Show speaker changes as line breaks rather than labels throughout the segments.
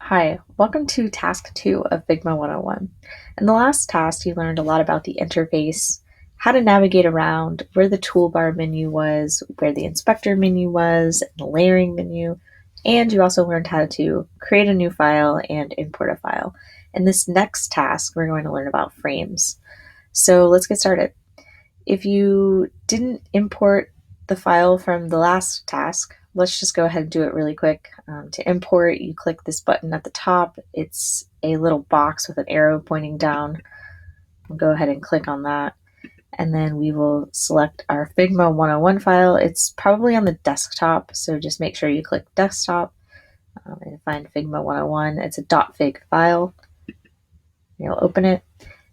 Hi, welcome to Task 2 of Figma 101. In the last task, you learned a lot about the interface, how to navigate around, where the toolbar menu was, where the inspector menu was, and the layering menu, and you also learned how to create a new file and import a file. In this next task, we're going to learn about frames. So let's get started. If you didn't import the file from the last task, let's just go ahead and do it really quick. To import, you click this button at the top. It's a little box with an arrow pointing down. We'll go ahead and click on that. And then we will select our Figma 101 file. It's probably on the desktop, so just make sure you click desktop and find Figma 101. It's a .fig file. You'll open it.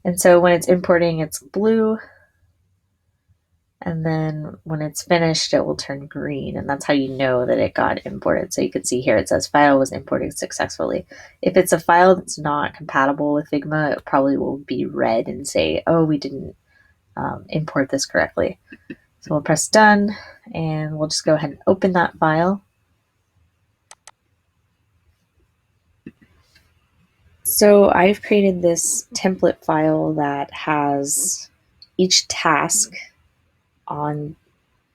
And so when it's importing, it's blue. And then when it's finished, it will turn green, and that's how you know that it got imported. So you can see here it says file was imported successfully. If it's a file that's not compatible with Figma, it probably will be red and say, oh, we didn't import this correctly. So we'll press done, and we'll just go ahead and open that file. So I've created this template file that has each task on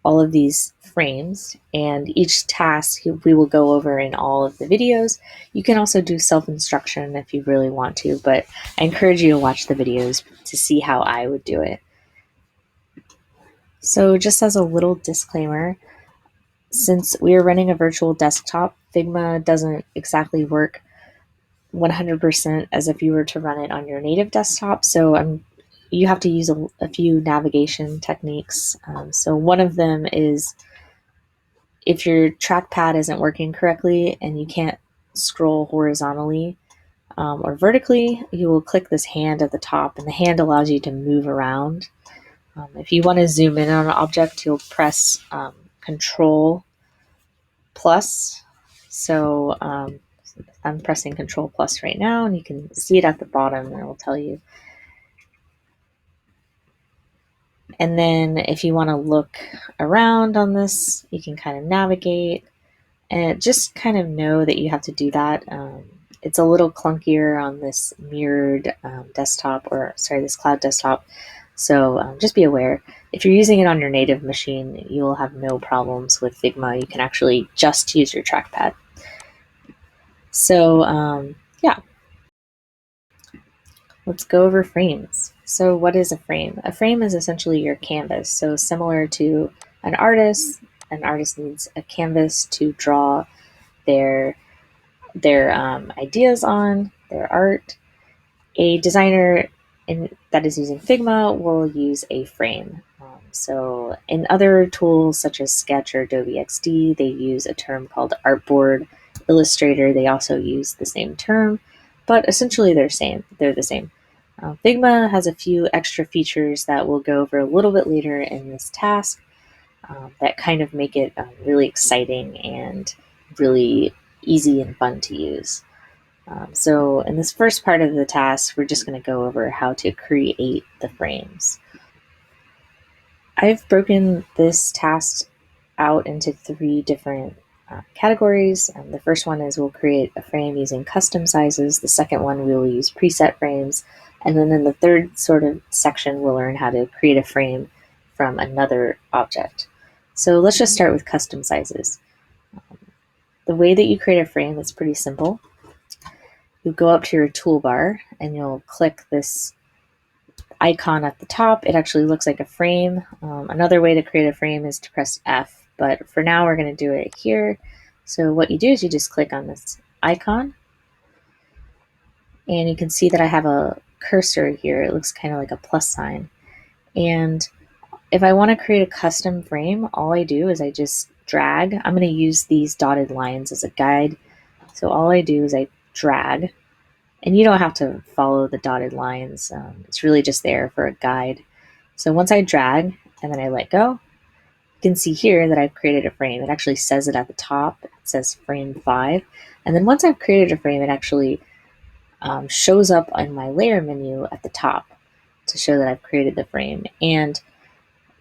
all of these frames, and each task we will go over in all of the videos. You can also do self-instruction if you really want to, but I encourage you to watch the videos to see how I would do it. So just as a little disclaimer, since we are running a virtual desktop, Figma doesn't exactly work 100% as if you were to run it on your native desktop. So you have to use a few navigation techniques. So one of them is if your trackpad isn't working correctly and you can't scroll horizontally or vertically, you will click this hand at the top, and the hand allows you to move around. If you want to zoom in on an object, you'll press Control plus. So I'm pressing Control plus right now, and you can see it at the bottom, and it will tell you. And then if you want to look around on this, you can kind of navigate and just kind of know that you have to do that. It's a little clunkier on this mirrored desktop, or sorry, this cloud desktop. So just be aware. If you're using it on your native machine, you will have no problems with Figma. You can actually just use your trackpad. So yeah, let's go over frames. So what is a frame? A frame is essentially your canvas. So similar to an artist needs a canvas to draw their ideas on, their art. A designer that is using Figma will use a frame. So in other tools such as Sketch or Adobe XD, they use a term called artboard. Illustrator, they also use the same term, but essentially they're the same. Figma has a few extra features that we'll go over a little bit later in this task that kind of make it really exciting and really easy and fun to use. So in this first part of the task, we're just going to go over how to create the frames. I've broken this task out into 3 different categories. The first one is we'll create a frame using custom sizes. The second one, we will use preset frames. And then in the third sort of section, we'll learn how to create a frame from another object. So let's just start with custom sizes. The way that you create a frame is pretty simple. You go up to your toolbar and you'll click this icon at the top. It actually looks like a frame. Another way to create a frame is to press F, but for now we're going to do it here. So what you do is you just click on this icon, and you can see that I have a cursor here. It looks kind of like a plus sign. And if I want to create a custom frame, all I do is I just drag. I'm going to use these dotted lines as a guide. So all I do is I drag, and you don't have to follow the dotted lines. It's really just there for a guide. So once I drag and then I let go, you can see here that I've created a frame. It actually says it at the top. It says frame 5. And then once I've created a frame, it actually shows up on my layer menu at the top to show that I've created the frame. And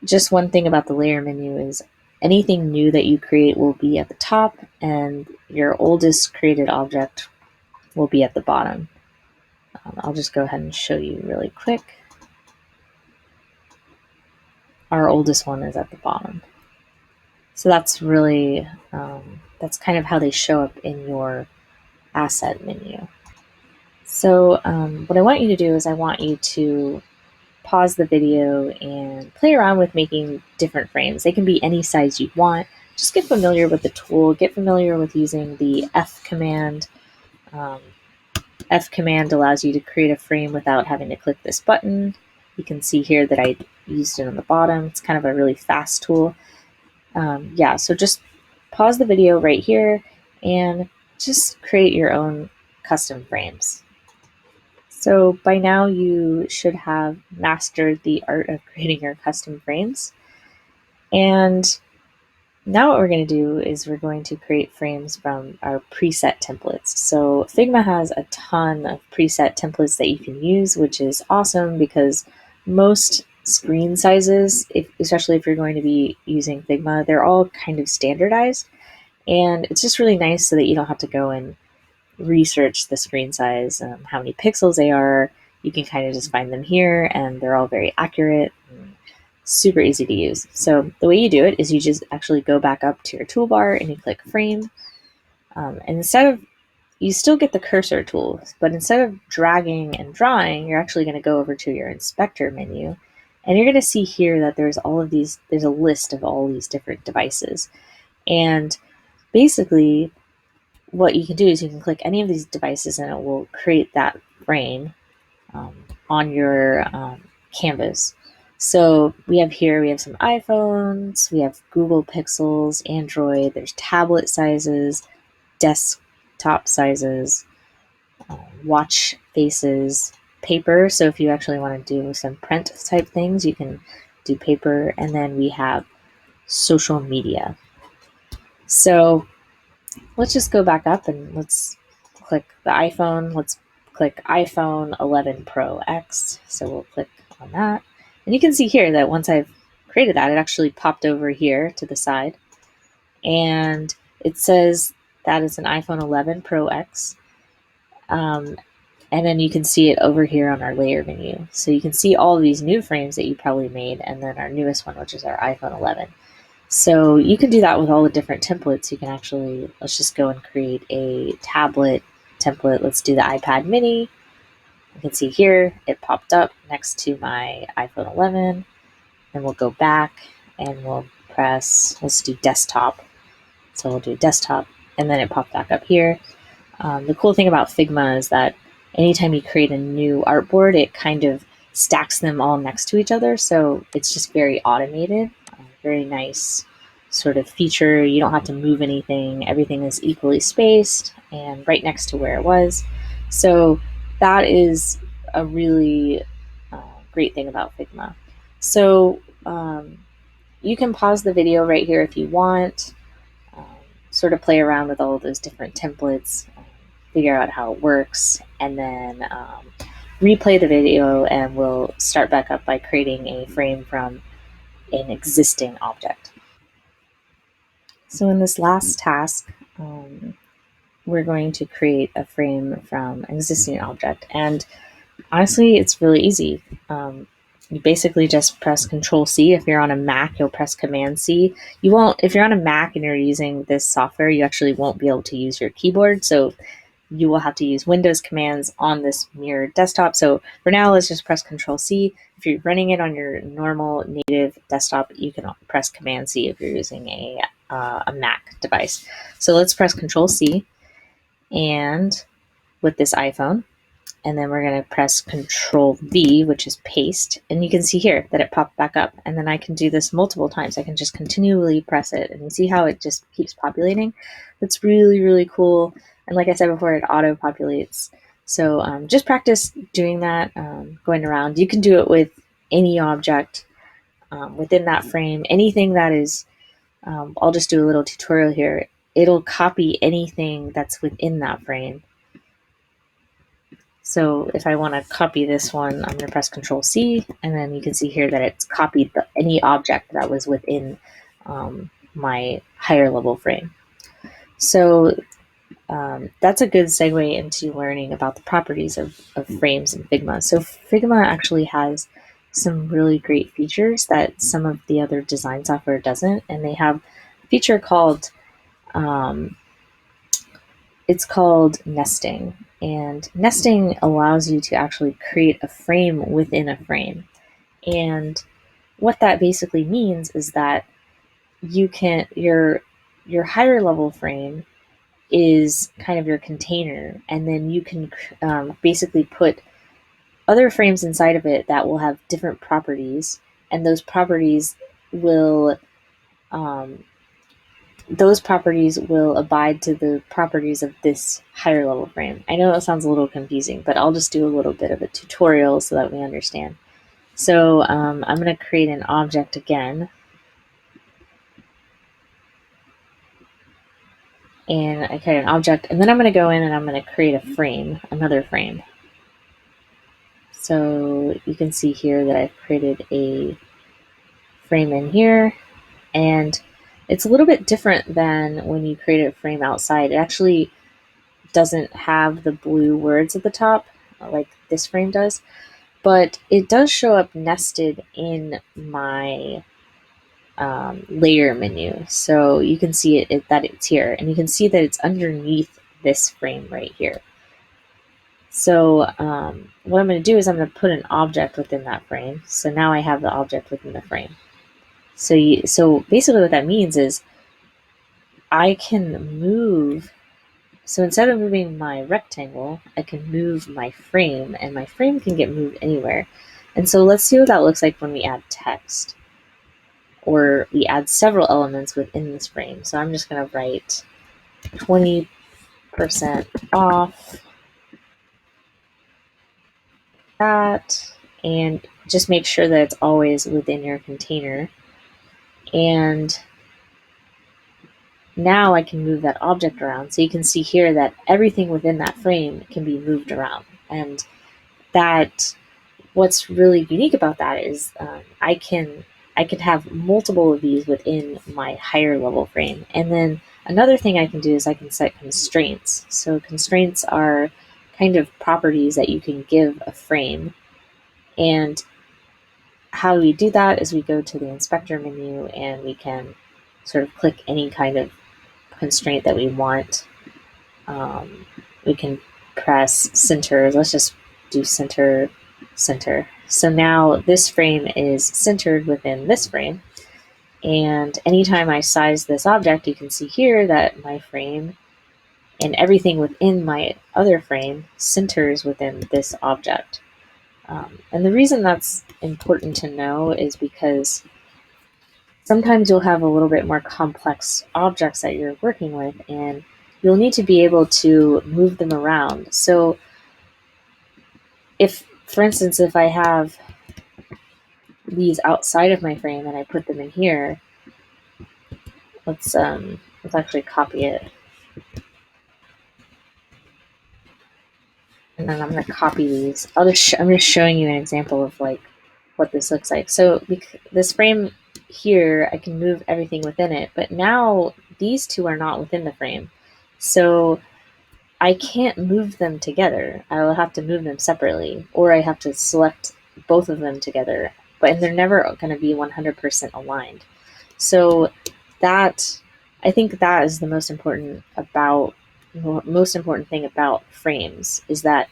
just one thing about the layer menu is anything new that you create will be at the top, and your oldest created object will be at the bottom. I'll just go ahead and show you really quick. Our oldest one is at the bottom. So that's really, that's kind of how they show up in your asset menu. So what I want you to do is I want you to pause the video and play around with making different frames. They can be any size you want. Just get familiar with the tool, get familiar with using the F command. F command allows you to create a frame without having to click this button. You can see here that I used it on the bottom. It's kind of a really fast tool. Yeah, so just pause the video right here and just create your own custom frames. So by now you should have mastered the art of creating your custom frames. And now what we're going to do is we're going to create frames from our preset templates. So Figma has a ton of preset templates that you can use, which is awesome because most screen sizes, especially if you're going to be using Figma, they're all kind of standardized. And it's just really nice so that you don't have to go and research the screen size, how many pixels they are. You can kind of just find them here and they're all very accurate and super easy to use. So the way you do it is you just actually go back up to your toolbar and you click frame. And instead of, you still get the cursor tools, but instead of dragging and drawing, you're actually going to go over to your inspector menu. And you're going to see here that there's all of these, there's a list of all these different devices. And basically, what you can do is you can click any of these devices and it will create that frame on your canvas. So we have here, we have some iPhones, we have Google Pixels, Android, there's tablet sizes, desktop sizes, watch faces, paper. So if you actually want to do some print type things, you can do paper. And then we have social media. So let's just go back up and let's click the iPhone. Let's click iPhone 11 Pro X. So we'll click on that. And you can see here that once I've created that, it actually popped over here to the side. And it says that is an iPhone 11 Pro X. And then you can see it over here on our layer menu. So you can see all of these new frames that you probably made, and then our newest one, which is our iPhone 11. So you can do that with all the different templates. You can actually, let's just go and create a tablet template. Let's do the iPad mini. You can see here, it popped up next to my iPhone 11. And we'll go back and we'll press, let's do desktop. So we'll do desktop, and then it popped back up here. The cool thing about Figma is that anytime you create a new artboard, it kind of stacks them all next to each other. So it's just very automated. Very nice sort of feature. You don't have to move anything. Everything is equally spaced and right next to where it was. So that is a really great thing about Figma. So you can pause the video right here if you want, sort of play around with all of those different templates, figure out how it works, and then replay the video, and we'll start back up by creating a frame from an existing object. So in this last task, we're going to create a frame from an existing object. And honestly, it's really easy. You basically just press Control C. If you're on a Mac, you'll press Command C. You won't, if you're on a Mac and you're using this software, you actually won't be able to use your keyboard. So you will have to use Windows commands on this mirrored desktop. So for now, let's just press Control C. If you're running it on your normal native desktop, you can press Command C if you're using a Mac device. So let's press Control C and with this iPhone, and then we're going to press Control V, which is paste. And you can see here that it popped back up. And then I can do this multiple times. I can just continually press it, and you see how it just keeps populating. That's really, really cool. And like I said before, it auto-populates. So just practice doing that, going around. You can do it with any object within that frame. Anything that is, I'll just do a little tutorial here. It'll copy anything that's within that frame. So if I want to copy this one, I'm going to press Control C, and then you can see here that it's copied any object that was within my higher level frame. So that's a good segue into learning about the properties of frames in Figma. So Figma actually has some really great features that some of the other design software doesn't, and they have a feature called um, it's called nesting. And nesting allows you to actually create a frame within a frame. And what that basically means is that you can your higher level frame is kind of your container, and then you can basically put other frames inside of it that will have different properties, and will um, those properties will abide to the properties of this higher level frame. I know it sounds a little confusing, but I'll just do a little bit of a tutorial so that we understand. So I'm going to create an object again, and I create an object, and then I'm going to go in and I'm going to create a frame, another frame. So you can see here that I've created a frame in here, and it's a little bit different than when you create a frame outside. It actually doesn't have the blue words at the top like this frame does, but it does show up nested in my layer menu. So you can see that it's here, and you can see that it's underneath this frame right here. So what I'm going to do is I'm going to put an object within that frame. So now I have the object within the frame. So basically what that means is I can move. So instead of moving my rectangle, I can move my frame, and my frame can get moved anywhere. And so let's see what that looks like when we add text, or we add several elements within this frame. So I'm just going to write 20% off that, and just make sure that it's always within your container. And now I can move that object around. So you can see here that everything within that frame can be moved around. And that what's really unique about that is I could have multiple of these within my higher level frame. And then another thing I can do is I can set constraints. So constraints are kind of properties that you can give a frame. And how we do that is we go to the inspector menu, and we can sort of click any kind of constraint that we want. We can press center. Let's just do center. So now this frame is centered within this frame. And anytime I size this object, you can see here that my frame and everything within my other frame centers within this object. And the reason that's important to know is because sometimes you'll have a little bit more complex objects that you're working with, and you'll need to be able to move them around. So for instance, if I have these outside of my frame and I put them in here, let's actually copy it. And then I'm going to copy these. I'm just showing you an example of like what this looks like. So this frame here, I can move everything within it, but now these two are not within the frame. So I can't move them together. I will have to move them separately, or I have to select both of them together, but they're never going to be 100% aligned. So I think that is the most important thing about frames, is that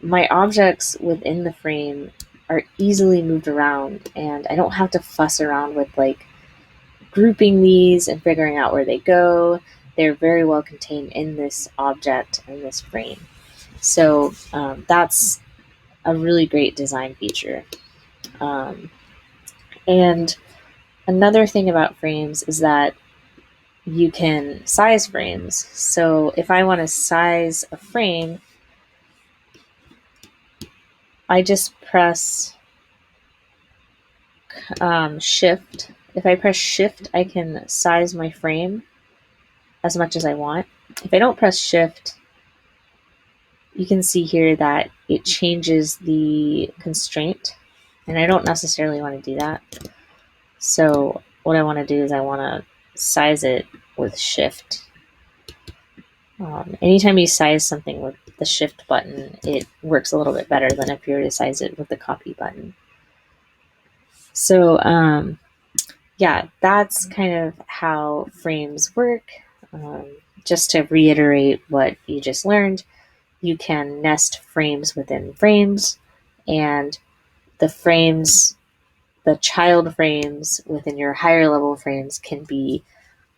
my objects within the frame are easily moved around, and I don't have to fuss around with like grouping these and figuring out where they go. They're very well contained in this object and this frame. So that's a really great design feature. And another thing about frames is that you can size frames. So if I want to size a frame, I just press Shift. If I press Shift, I can size my frame as much as I want. If I don't press Shift, you can see here that it changes the constraint, and I don't necessarily want to do that. So what I want to do is I want to size it with Shift. Anytime you size something with the shift button, it works a little bit better than if you were to size it with the copy button. So yeah, that's kind of how frames work. Um, just to reiterate what you just learned, you can nest frames within frames, and the frames, the child frames within your higher level frames can be,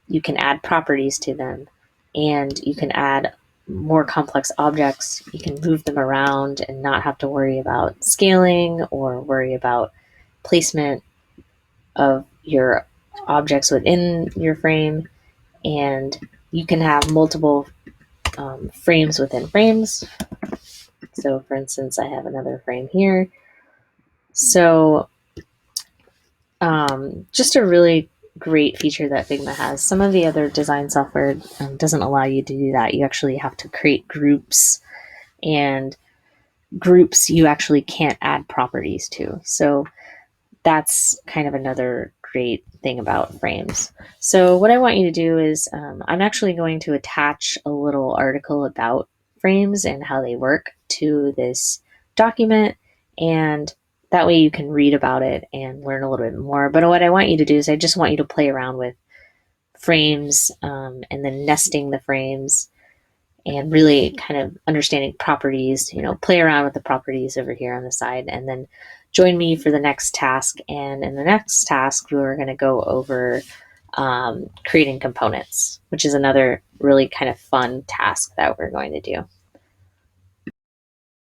you can add properties to them, and you can add more complex objects. You can move them around and not have to worry about scaling or worry about placement of your objects within your frame. And you can have multiple frames within frames. So for instance, I have another frame here. So just a really great feature that Figma has. Some of the other design software doesn't allow you to do that. You actually have to create groups, and groups you actually can't add properties to. So that's kind of another great thing about frames. So what I want you to do is I'm actually going to attach a little article about frames and how they work to this document, and that way you can read about it and learn a little bit more. But what I want you to do is I just want you to play around with frames, and then nesting the frames and really kind of understanding properties, play around with the properties over here on the side, and then join me for the next task. And in the next task, we're going to go over creating components, which is another really kind of fun task that we're going to do.